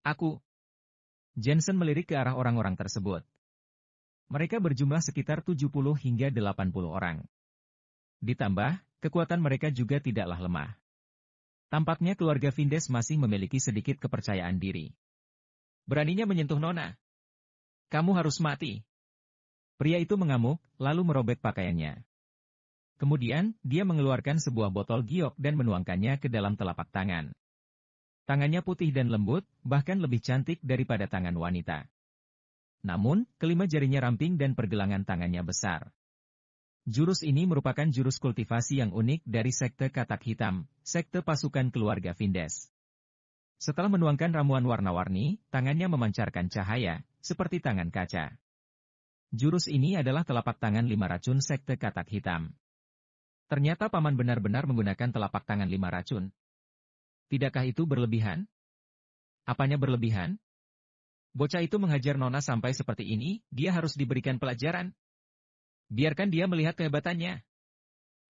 Aku. Jensen melirik ke arah orang-orang tersebut. Mereka berjumlah sekitar 70 hingga 80 orang. Ditambah, kekuatan mereka juga tidaklah lemah. Tampaknya keluarga Vindes masih memiliki sedikit kepercayaan diri. Beraninya menyentuh Nona. Kamu harus mati. Pria itu mengamuk, lalu merobek pakaiannya. Kemudian, dia mengeluarkan sebuah botol giok dan menuangkannya ke dalam telapak tangan. Tangannya putih dan lembut, bahkan lebih cantik daripada tangan wanita. Namun, kelima jarinya ramping dan pergelangan tangannya besar. Jurus ini merupakan jurus kultivasi yang unik dari sekte Katak Hitam, sekte pasukan keluarga Vindes. Setelah menuangkan ramuan warna-warni, tangannya memancarkan cahaya, seperti tangan kaca. Jurus ini adalah telapak tangan 5 racun sekte Katak Hitam. Ternyata paman benar-benar menggunakan telapak tangan 5 racun. Tidakkah itu berlebihan? Apanya berlebihan? Bocah itu menghajar Nona sampai seperti ini, dia harus diberikan pelajaran. Biarkan dia melihat kehebatannya.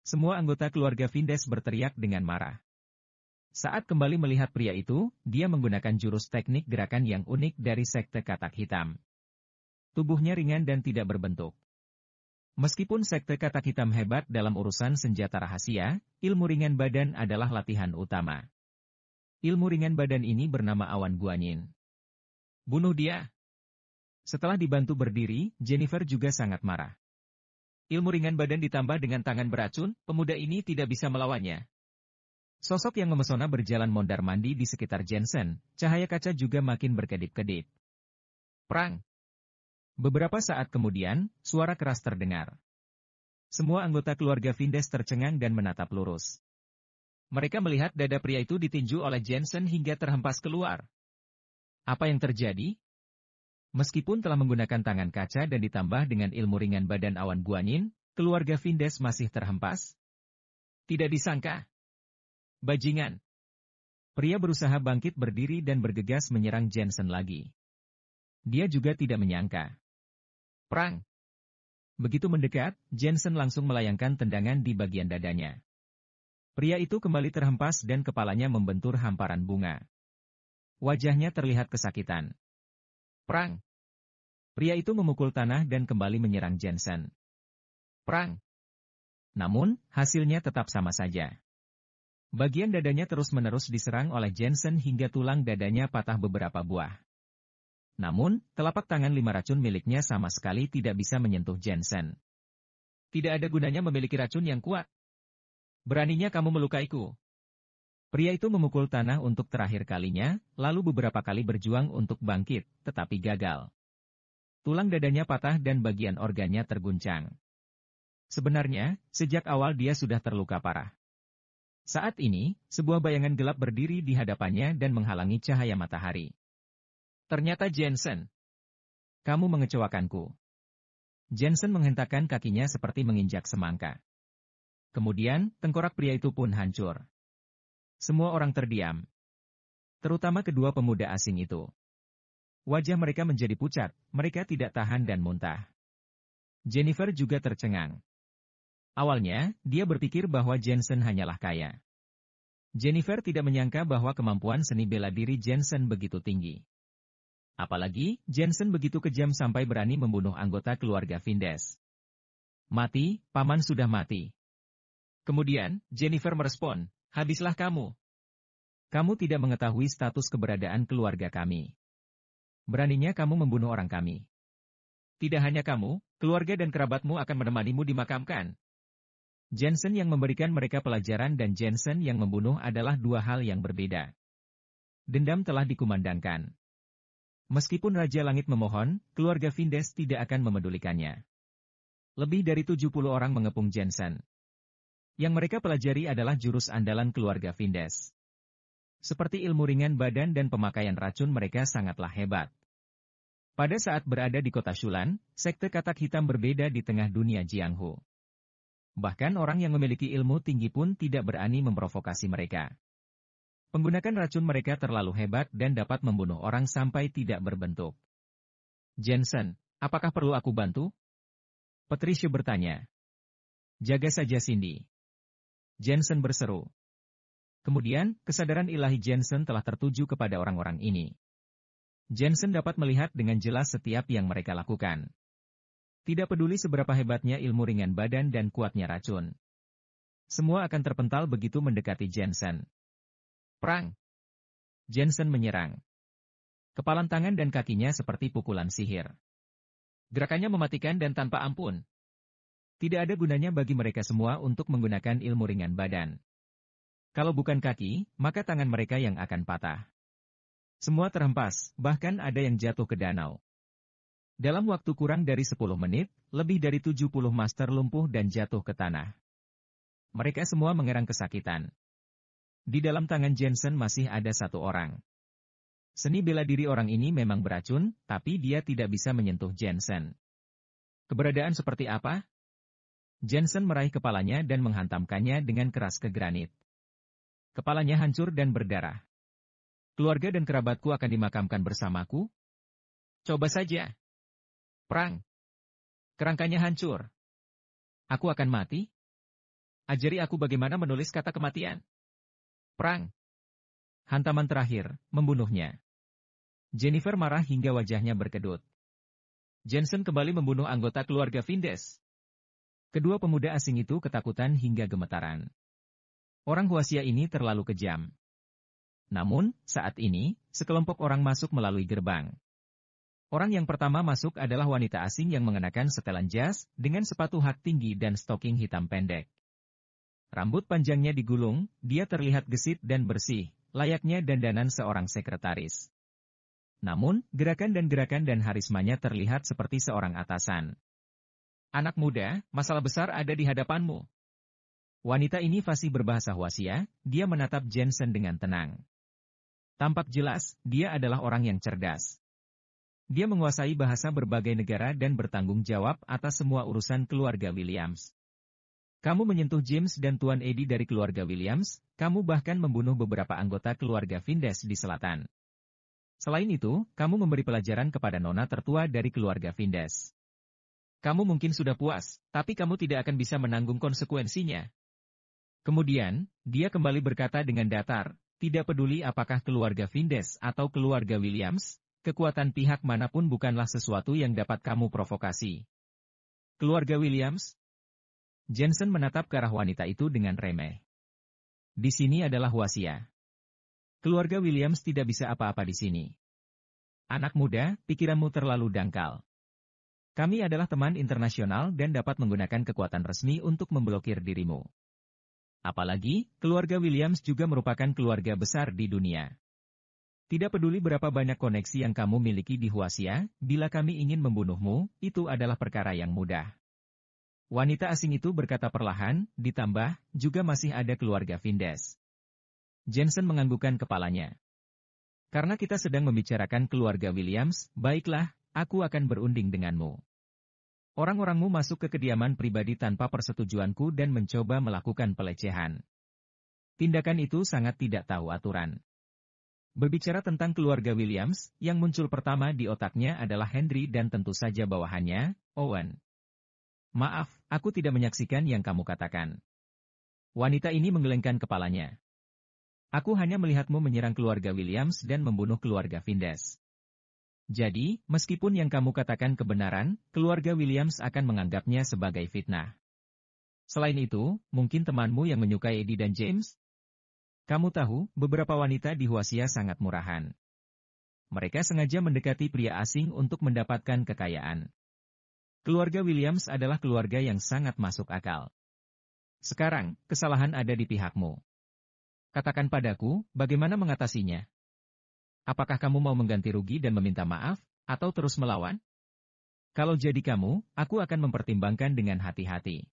Semua anggota keluarga Vindes berteriak dengan marah. Saat kembali melihat pria itu, dia menggunakan jurus teknik gerakan yang unik dari sekte Katak Hitam. Tubuhnya ringan dan tidak berbentuk. Meskipun sekte Katak Hitam hebat dalam urusan senjata rahasia, ilmu ringan badan adalah latihan utama. Ilmu ringan badan ini bernama awan guanyin. Bunuh dia. Setelah dibantu berdiri, Jennifer juga sangat marah. Ilmu ringan badan ditambah dengan tangan beracun, pemuda ini tidak bisa melawannya. Sosok yang memesona berjalan mondar-mandir di sekitar Jensen, cahaya kaca juga makin berkedip-kedip. Perang. Beberapa saat kemudian, suara keras terdengar. Semua anggota keluarga Vindes tercengang dan menatap lurus. Mereka melihat dada pria itu ditinju oleh Jensen hingga terhempas keluar. Apa yang terjadi? Meskipun telah menggunakan tangan kaca dan ditambah dengan ilmu ringan badan awan guanyin, keluarga Vindes masih terhempas? Tidak disangka. Bajingan. Pria berusaha bangkit berdiri dan bergegas menyerang Jensen lagi. Dia juga tidak menyangka. Perang. Begitu mendekat, Jensen langsung melayangkan tendangan di bagian dadanya. Pria itu kembali terhempas dan kepalanya membentur hamparan bunga. Wajahnya terlihat kesakitan. Perang. Pria itu memukul tanah dan kembali menyerang Jensen. Perang. Namun, hasilnya tetap sama saja. Bagian dadanya terus-menerus diserang oleh Jensen hingga tulang dadanya patah beberapa buah. Namun, telapak tangan 5 racun miliknya sama sekali tidak bisa menyentuh Jensen. Tidak ada gunanya memiliki racun yang kuat. Beraninya kamu melukaiku. Pria itu memukul tanah untuk terakhir kalinya, lalu beberapa kali berjuang untuk bangkit, tetapi gagal. Tulang dadanya patah dan bagian organnya terguncang. Sebenarnya, sejak awal dia sudah terluka parah. Saat ini, sebuah bayangan gelap berdiri di hadapannya dan menghalangi cahaya matahari. Ternyata Jensen. Kamu mengecewakanku. Jensen menghentakkan kakinya seperti menginjak semangka. Kemudian, tengkorak pria itu pun hancur. Semua orang terdiam. Terutama kedua pemuda asing itu. Wajah mereka menjadi pucat, mereka tidak tahan dan muntah. Jennifer juga tercengang. Awalnya, dia berpikir bahwa Jensen hanyalah kaya. Jennifer tidak menyangka bahwa kemampuan seni bela diri Jensen begitu tinggi. Apalagi, Jensen begitu kejam sampai berani membunuh anggota keluarga Vindes. Mati, paman sudah mati. Kemudian, Jennifer merespon, habislah kamu. Kamu tidak mengetahui status keberadaan keluarga kami. Beraninya kamu membunuh orang kami. Tidak hanya kamu, keluarga dan kerabatmu akan menemanimu dimakamkan. Jensen yang memberikan mereka pelajaran dan Jensen yang membunuh adalah dua hal yang berbeda. Dendam telah dikumandangkan. Meskipun Raja Langit memohon, keluarga Vindes tidak akan memedulikannya. Lebih dari 70 orang mengepung Jensen. Yang mereka pelajari adalah jurus andalan keluarga Vindes. Seperti ilmu ringan badan dan pemakaian racun mereka sangatlah hebat. Pada saat berada di kota Shulan, sekte Katak Hitam berbeda di tengah dunia Jianghu. Bahkan orang yang memiliki ilmu tinggi pun tidak berani memprovokasi mereka. Penggunaan racun mereka terlalu hebat dan dapat membunuh orang sampai tidak berbentuk. Jensen, apakah perlu aku bantu? Patricia bertanya. Jaga saja Cindy. Jensen berseru. Kemudian, kesadaran ilahi Jensen telah tertuju kepada orang-orang ini. Jensen dapat melihat dengan jelas setiap yang mereka lakukan. Tidak peduli seberapa hebatnya ilmu ringan badan dan kuatnya racun. Semua akan terpental begitu mendekati Jensen. Perang! Jensen menyerang. Kepalan tangan dan kakinya seperti pukulan sihir. Gerakannya mematikan dan tanpa ampun. Tidak ada gunanya bagi mereka semua untuk menggunakan ilmu ringan badan. Kalau bukan kaki, maka tangan mereka yang akan patah. Semua terhempas, bahkan ada yang jatuh ke danau. Dalam waktu kurang dari 10 menit, lebih dari 70 master lumpuh dan jatuh ke tanah. Mereka semua mengerang kesakitan. Di dalam tangan Jensen masih ada satu orang. Seni bela diri orang ini memang beracun, tapi dia tidak bisa menyentuh Jensen. Keberadaan seperti apa? Jensen meraih kepalanya dan menghantamkannya dengan keras ke granit. Kepalanya hancur dan berdarah. Keluarga dan kerabatku akan dimakamkan bersamaku? Coba saja. Perang. Kerangkanya hancur. Aku akan mati? Ajari aku bagaimana menulis kata kematian. Perang. Hantaman terakhir, membunuhnya. Jennifer marah hingga wajahnya berkedut. Jensen kembali membunuh anggota keluarga Vindes. Kedua pemuda asing itu ketakutan hingga gemetaran. Orang Huasia ini terlalu kejam. Namun, saat ini, sekelompok orang masuk melalui gerbang. Orang yang pertama masuk adalah wanita asing yang mengenakan setelan jas, dengan sepatu hak tinggi dan stoking hitam pendek. Rambut panjangnya digulung, dia terlihat gesit dan bersih, layaknya dandanan seorang sekretaris. Namun, gerakan dan harismanya terlihat seperti seorang atasan. Anak muda, masalah besar ada di hadapanmu. Wanita ini fasih berbahasa Huasia, dia menatap Jensen dengan tenang. Tampak jelas, dia adalah orang yang cerdas. Dia menguasai bahasa berbagai negara dan bertanggung jawab atas semua urusan keluarga Williams. Kamu menyentuh James dan Tuan Eddie dari keluarga Williams, kamu bahkan membunuh beberapa anggota keluarga Vindes di selatan. Selain itu, kamu memberi pelajaran kepada nona tertua dari keluarga Vindes. Kamu mungkin sudah puas, tapi kamu tidak akan bisa menanggung konsekuensinya. Kemudian, dia kembali berkata dengan datar, tidak peduli apakah keluarga Vindes atau keluarga Williams, kekuatan pihak manapun bukanlah sesuatu yang dapat kamu provokasi. Keluarga Williams? Jensen menatap ke arah wanita itu dengan remeh. Di sini adalah Huasia. Keluarga Williams tidak bisa apa-apa di sini. Anak muda, pikiranmu terlalu dangkal. Kami adalah teman internasional dan dapat menggunakan kekuatan resmi untuk memblokir dirimu. Apalagi, keluarga Williams juga merupakan keluarga besar di dunia. Tidak peduli berapa banyak koneksi yang kamu miliki di Huasia, bila kami ingin membunuhmu, itu adalah perkara yang mudah. Wanita asing itu berkata perlahan, ditambah, juga masih ada keluarga Vindes. Jensen menganggukkan kepalanya. Karena kita sedang membicarakan keluarga Williams, baiklah, aku akan berunding denganmu. Orang-orangmu masuk ke kediaman pribadi tanpa persetujuanku dan mencoba melakukan pelecehan. Tindakan itu sangat tidak tahu aturan. Berbicara tentang keluarga Williams, yang muncul pertama di otaknya adalah Henry dan tentu saja bawahannya, Owen. Maaf, aku tidak menyaksikan yang kamu katakan. Wanita ini menggelengkan kepalanya. Aku hanya melihatmu menyerang keluarga Williams dan membunuh keluarga Vindes. Jadi, meskipun yang kamu katakan kebenaran, keluarga Williams akan menganggapnya sebagai fitnah. Selain itu, mungkin temanmu yang menyukai Eddie dan James? Kamu tahu, beberapa wanita di Huasia sangat murahan. Mereka sengaja mendekati pria asing untuk mendapatkan kekayaan. Keluarga Williams adalah keluarga yang sangat masuk akal. Sekarang, kesalahan ada di pihakmu. Katakan padaku, bagaimana mengatasinya? Apakah kamu mau mengganti rugi dan meminta maaf, atau terus melawan? Kalau jadi kamu, aku akan mempertimbangkan dengan hati-hati.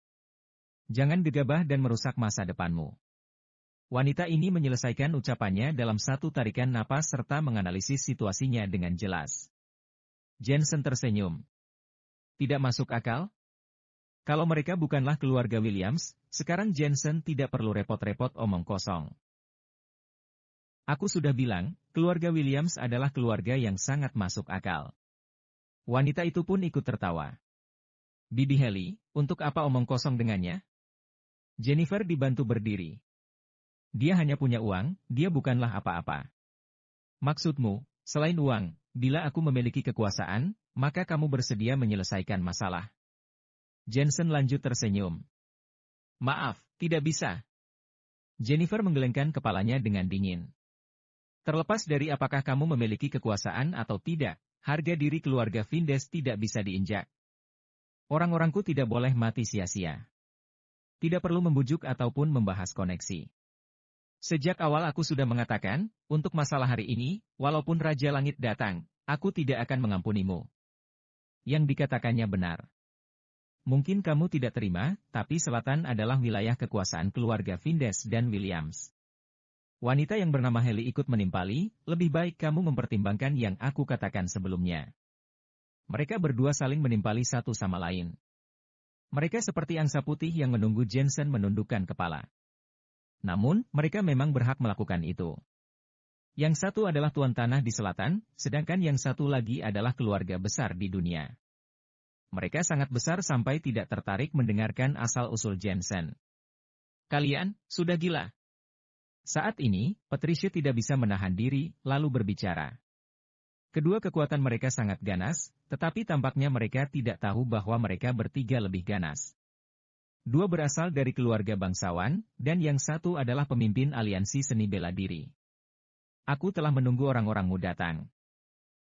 Jangan gegabah dan merusak masa depanmu. Wanita ini menyelesaikan ucapannya dalam satu tarikan napas serta menganalisis situasinya dengan jelas. Jensen tersenyum. Tidak masuk akal? Kalau mereka bukanlah keluarga Williams, sekarang Jensen tidak perlu repot-repot omong kosong. Aku sudah bilang, keluarga Williams adalah keluarga yang sangat masuk akal. Wanita itu pun ikut tertawa. Bibi Haley, untuk apa omong kosong dengannya? Jennifer dibantu berdiri. Dia hanya punya uang, dia bukanlah apa-apa. Maksudmu, selain uang, bila aku memiliki kekuasaan, maka kamu bersedia menyelesaikan masalah. Jensen lanjut tersenyum. Maaf, tidak bisa. Jennifer menggelengkan kepalanya dengan dingin. Terlepas dari apakah kamu memiliki kekuasaan atau tidak, harga diri keluarga Vindes tidak bisa diinjak. Orang-orangku tidak boleh mati sia-sia. Tidak perlu membujuk ataupun membahas koneksi. Sejak awal aku sudah mengatakan, untuk masalah hari ini, walaupun Raja Langit datang, aku tidak akan mengampunimu. Yang dikatakannya benar. Mungkin kamu tidak terima, tapi selatan adalah wilayah kekuasaan keluarga Vindes dan Williams. Wanita yang bernama Haley ikut menimpali, lebih baik kamu mempertimbangkan yang aku katakan sebelumnya. Mereka berdua saling menimpali satu sama lain. Mereka seperti angsa putih yang menunggu Jensen menundukkan kepala. Namun, mereka memang berhak melakukan itu. Yang satu adalah tuan tanah di selatan, sedangkan yang satu lagi adalah keluarga besar di dunia. Mereka sangat besar sampai tidak tertarik mendengarkan asal-usul Jensen. Kalian, sudah gila. Saat ini, Patricia tidak bisa menahan diri, lalu berbicara. Kedua kekuatan mereka sangat ganas, tetapi tampaknya mereka tidak tahu bahwa mereka bertiga lebih ganas. Dua berasal dari keluarga bangsawan, dan yang satu adalah pemimpin aliansi seni bela diri. Aku telah menunggu orang-orangmu datang.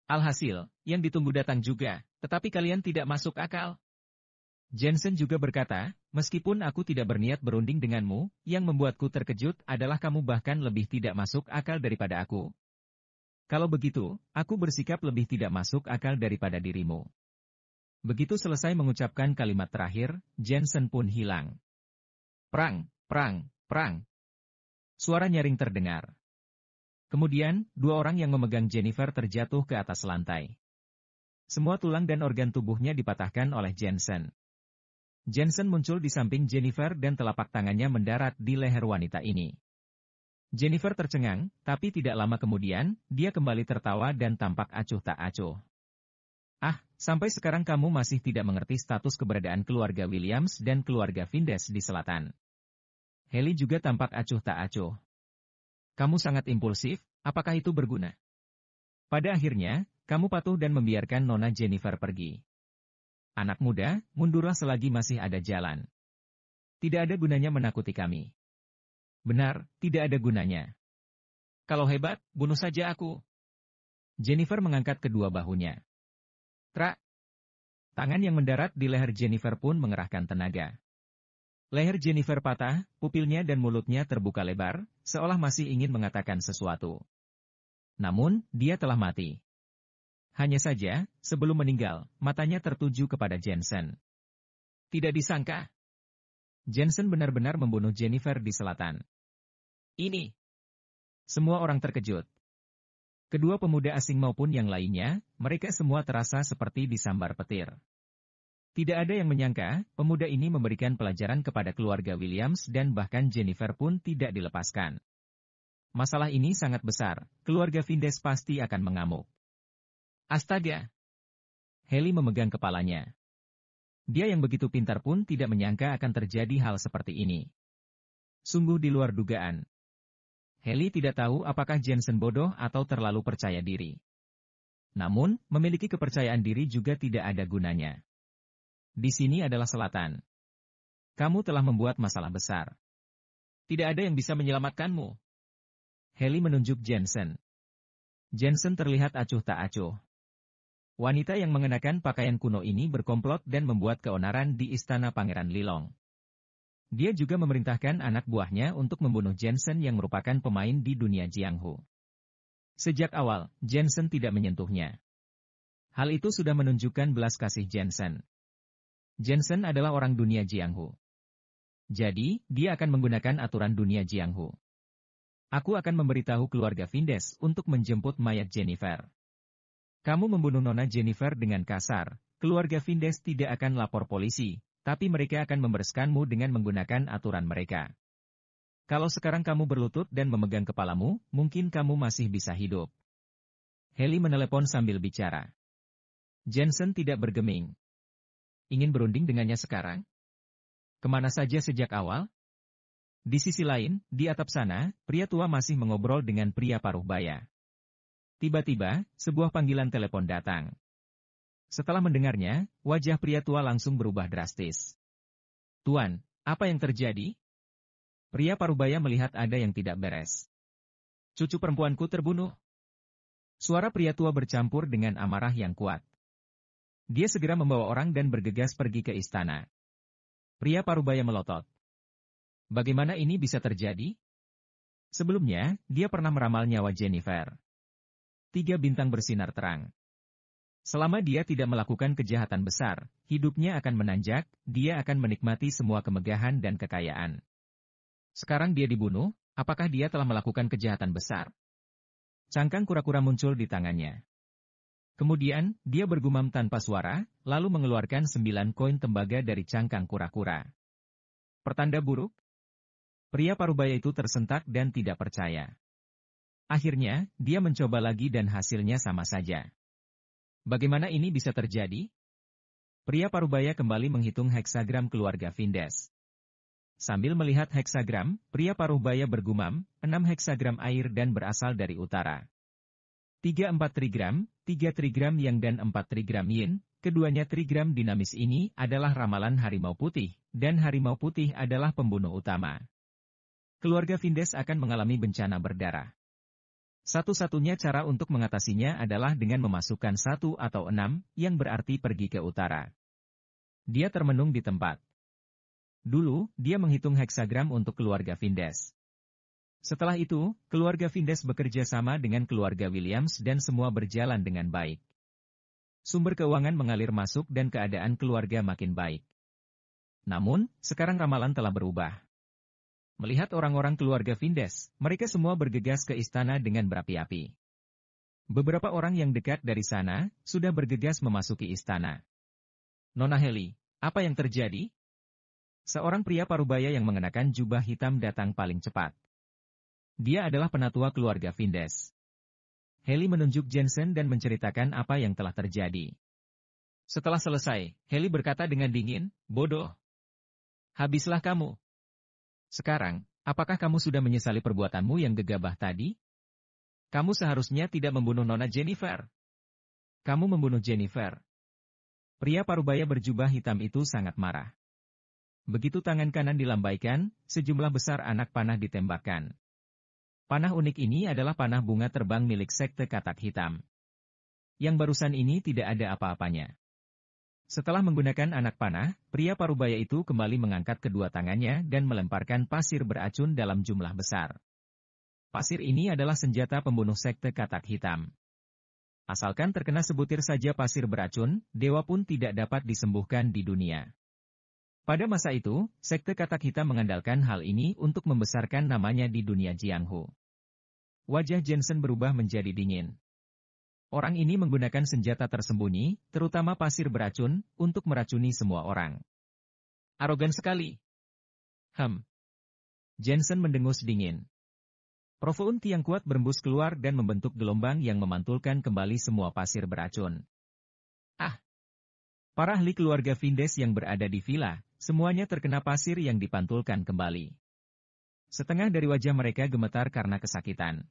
Alhasil, yang ditunggu datang juga, tetapi kalian tidak masuk akal. Jensen juga berkata, meskipun aku tidak berniat berunding denganmu, yang membuatku terkejut adalah kamu bahkan lebih tidak masuk akal daripada aku. Kalau begitu, aku bersikap lebih tidak masuk akal daripada dirimu. Begitu selesai mengucapkan kalimat terakhir, Jensen pun hilang. Prang, prang, prang. Suara nyaring terdengar. Kemudian, dua orang yang memegang Jennifer terjatuh ke atas lantai. Semua tulang dan organ tubuhnya dipatahkan oleh Jensen. Jensen muncul di samping Jennifer dan telapak tangannya mendarat di leher wanita ini. Jennifer tercengang, tapi tidak lama kemudian, dia kembali tertawa dan tampak acuh tak acuh. Ah, sampai sekarang kamu masih tidak mengerti status keberadaan keluarga Williams dan keluarga Vindes di selatan. Haley juga tampak acuh tak acuh. Kamu sangat impulsif, apakah itu berguna? Pada akhirnya, kamu patuh dan membiarkan Nona Jennifer pergi. Anak muda, mundurlah selagi masih ada jalan. Tidak ada gunanya menakuti kami. Benar, tidak ada gunanya. Kalau hebat, bunuh saja aku. Jennifer mengangkat kedua bahunya. Trak. Tangan yang mendarat di leher Jennifer pun mengerahkan tenaga. Leher Jennifer patah, pupilnya dan mulutnya terbuka lebar, seolah masih ingin mengatakan sesuatu. Namun, dia telah mati. Hanya saja, sebelum meninggal, matanya tertuju kepada Jensen. Tidak disangka. Jensen benar-benar membunuh Jennifer di selatan. Ini. Semua orang terkejut. Kedua pemuda asing maupun yang lainnya, mereka semua terasa seperti disambar petir. Tidak ada yang menyangka, pemuda ini memberikan pelajaran kepada keluarga Williams dan bahkan Jennifer pun tidak dilepaskan. Masalah ini sangat besar, keluarga Vindes pasti akan mengamuk. Astaga! Haley memegang kepalanya. Dia yang begitu pintar pun tidak menyangka akan terjadi hal seperti ini. Sungguh di luar dugaan. Haley tidak tahu apakah Jensen bodoh atau terlalu percaya diri. Namun, memiliki kepercayaan diri juga tidak ada gunanya. Di sini adalah selatan. Kamu telah membuat masalah besar. Tidak ada yang bisa menyelamatkanmu. Haley menunjuk Jensen. Jensen terlihat acuh tak acuh. Wanita yang mengenakan pakaian kuno ini berkomplot dan membuat keonaran di istana Pangeran Lilong. Dia juga memerintahkan anak buahnya untuk membunuh Jensen yang merupakan pemain di dunia Jianghu. Sejak awal, Jensen tidak menyentuhnya. Hal itu sudah menunjukkan belas kasih Jensen. Jensen adalah orang dunia Jianghu. Jadi, dia akan menggunakan aturan dunia Jianghu. Aku akan memberitahu keluarga Vindes untuk menjemput mayat Jennifer. Kamu membunuh Nona Jennifer dengan kasar, keluarga Vindes tidak akan lapor polisi, tapi mereka akan membereskanmu dengan menggunakan aturan mereka. Kalau sekarang kamu berlutut dan memegang kepalamu, mungkin kamu masih bisa hidup. Haley menelepon sambil bicara. Jensen tidak bergeming. Ingin berunding dengannya sekarang? Kemana saja sejak awal? Di sisi lain, di atap sana, pria tua masih mengobrol dengan pria paruh baya. Tiba-tiba, sebuah panggilan telepon datang. Setelah mendengarnya, wajah pria tua langsung berubah drastis. Tuan, apa yang terjadi? Pria parubaya melihat ada yang tidak beres. Cucu perempuanku terbunuh. Suara pria tua bercampur dengan amarah yang kuat. Dia segera membawa orang dan bergegas pergi ke istana. Pria parubaya melotot. Bagaimana ini bisa terjadi? Sebelumnya, dia pernah meramal nyawa Jennifer. 3 bintang bersinar terang. Selama dia tidak melakukan kejahatan besar, hidupnya akan menanjak, dia akan menikmati semua kemegahan dan kekayaan. Sekarang dia dibunuh, apakah dia telah melakukan kejahatan besar? Cangkang kura-kura muncul di tangannya. Kemudian, dia bergumam tanpa suara, lalu mengeluarkan 9 koin tembaga dari cangkang kura-kura. Pertanda buruk? Pria parubaya itu tersentak dan tidak percaya. Akhirnya, dia mencoba lagi dan hasilnya sama saja. Bagaimana ini bisa terjadi? Pria parubaya kembali menghitung heksagram keluarga Vindes. Sambil melihat heksagram, pria parubaya bergumam, 6 heksagram air dan berasal dari utara. 3 trigram, 3 trigram yang dan 4 trigram yin, keduanya trigram dinamis ini adalah ramalan harimau putih, dan harimau putih adalah pembunuh utama. Keluarga Vindes akan mengalami bencana berdarah. Satu-satunya cara untuk mengatasinya adalah dengan memasukkan 1 atau 6, yang berarti pergi ke utara. Dia termenung di tempat. Dulu, dia menghitung heksagram untuk keluarga Vindes. Setelah itu, keluarga Vindes bekerja sama dengan keluarga Williams dan semua berjalan dengan baik. Sumber keuangan mengalir masuk dan keadaan keluarga makin baik. Namun, sekarang ramalan telah berubah. Melihat orang-orang keluarga Vindes, mereka semua bergegas ke istana dengan berapi-api. Beberapa orang yang dekat dari sana, sudah bergegas memasuki istana. Nona Heli, apa yang terjadi? Seorang pria parubaya yang mengenakan jubah hitam datang paling cepat. Dia adalah penatua keluarga Vindes. Heli menunjuk Jensen dan menceritakan apa yang telah terjadi. Setelah selesai, Heli berkata dengan dingin, bodoh. Habislah kamu. Sekarang, apakah kamu sudah menyesali perbuatanmu yang gegabah tadi? Kamu seharusnya tidak membunuh Nona Jennifer. Kamu membunuh Jennifer. Pria parubaya berjubah hitam itu sangat marah. Begitu tangan kanan dilambaikan, sejumlah besar anak panah ditembakkan. Panah unik ini adalah panah bunga terbang milik sekte katak hitam. Yang barusan ini tidak ada apa-apanya. Setelah menggunakan anak panah, pria parubaya itu kembali mengangkat kedua tangannya dan melemparkan pasir beracun dalam jumlah besar. Pasir ini adalah senjata pembunuh sekte katak hitam. Asalkan terkena sebutir saja pasir beracun, dewa pun tidak dapat disembuhkan di dunia. Pada masa itu, sekte katak hitam mengandalkan hal ini untuk membesarkan namanya di dunia Jianghu. Wajah Jensen berubah menjadi dingin. Orang ini menggunakan senjata tersembunyi, terutama pasir beracun, untuk meracuni semua orang. Arogan sekali. Jensen mendengus dingin. Profoun tiang kuat berembus keluar dan membentuk gelombang yang memantulkan kembali semua pasir beracun. Para ahli keluarga Vindes yang berada di villa, semuanya terkena pasir yang dipantulkan kembali. Setengah dari wajah mereka gemetar karena kesakitan.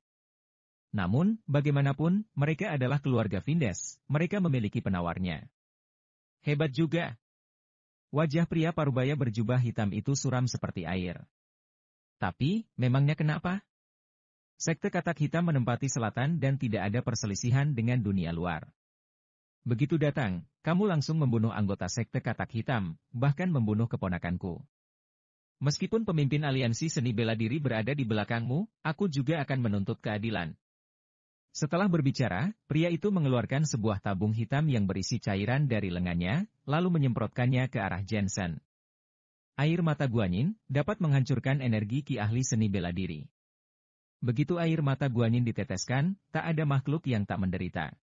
Namun, bagaimanapun, mereka adalah keluarga Vindes, mereka memiliki penawarnya. Hebat juga. Wajah pria parubaya berjubah hitam itu suram seperti air. Tapi, memangnya kenapa? Sekte katak hitam menempati selatan dan tidak ada perselisihan dengan dunia luar. Begitu datang, kamu langsung membunuh anggota sekte katak hitam, bahkan membunuh keponakanku. Meskipun pemimpin aliansi seni bela diri berada di belakangmu, aku juga akan menuntut keadilan. Setelah berbicara, pria itu mengeluarkan sebuah tabung hitam yang berisi cairan dari lengannya, lalu menyemprotkannya ke arah Jensen. Air mata Guanyin dapat menghancurkan energi ki ahli seni bela diri. Begitu air mata Guanyin diteteskan, tak ada makhluk yang tak menderita.